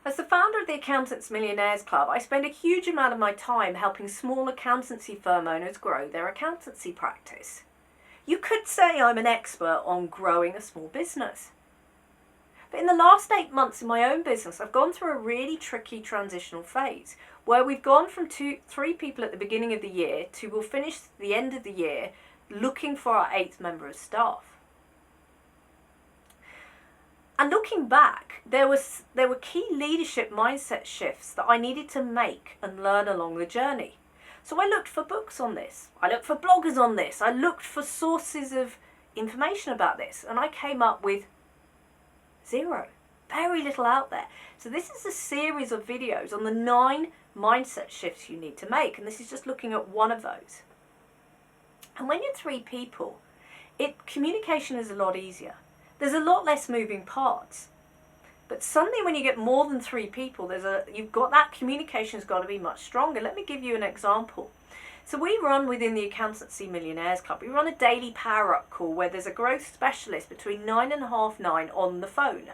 As the founder of the Accountants Millionaires Club, I spend a huge amount of my time helping small accountancy firm owners grow their accountancy practice. You could say I'm an expert on growing a small business. But in the last 8 months in my own business, I've gone through a really tricky transitional phase where we've gone from 3 people at the beginning of the year to we'll finish the end of the year looking for our 8th member of staff. And looking back, there were key leadership mindset shifts that I needed to make and learn along the journey. So I looked for books on this. I looked for bloggers on this. I looked for sources of information about this. And I came up with 0. Very little out there. So this is a series of videos on the 9 mindset shifts you need to make. And this is just looking at one of those. And when you're 3 people, communication is a lot easier. There's a lot less moving parts. But suddenly when you get more than 3 people, that communication's got to be much stronger. Let me give you an example. So we run within the Accountancy Millionaires Club, we run a daily power-up call where there's a growth specialist between 9 and half 9 on the phone.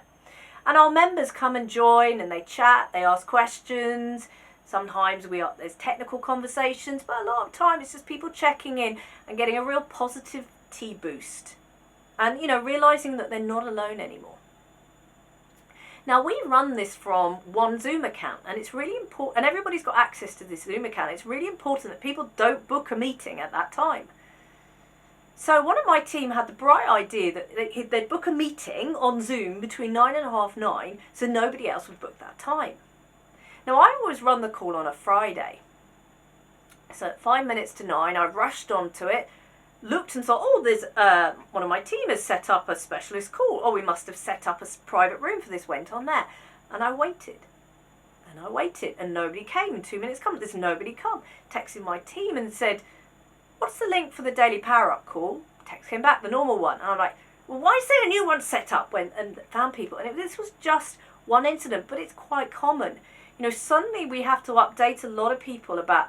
And our members come and join and they chat, they ask questions. Sometimes there's technical conversations, but a lot of time it's just people checking in and getting a real positivity boost. And, realizing that they're not alone anymore. Now, we run this from one Zoom account, and it's really important, and everybody's got access to this Zoom account. It's really important that people don't book a meeting at that time. So one of my team had the bright idea that they'd book a meeting on Zoom between 9 and half 9, so nobody else would book that time. Now, I always run the call on a Friday. So at 5 minutes to 9, I rushed onto it, looked and thought, there's one of my team has set up a specialist call. We must have set up a private room for this. Went on there. And I waited. And nobody came. 2 minutes come. There's nobody come. Texted my team and said, what's the link for the daily power-up call? Text came back, the normal one. And I'm like, well, why is there a new one set up? And found people. And this was just one incident, but it's quite common. Suddenly we have to update a lot of people about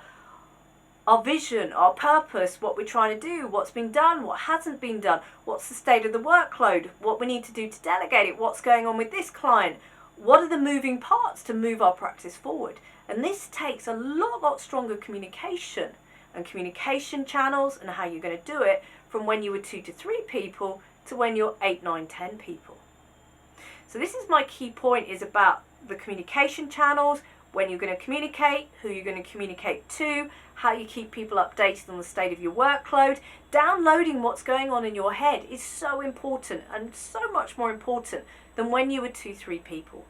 our vision, our purpose, what we're trying to do, what's been done, what hasn't been done, what's the state of the workload, what we need to do to delegate it, what's going on with this client, what are the moving parts to move our practice forward. And this takes a lot stronger communication and communication channels and how you're going to do it from when you were 2 to 3 people to when you're 8, 9, 10 people. So this is my key point, is about the communication channels, when you're going to communicate, who you're going to communicate to, how you keep people updated on the state of your workload. Downloading what's going on in your head is so important, and so much more important than when you were 2, 3 people.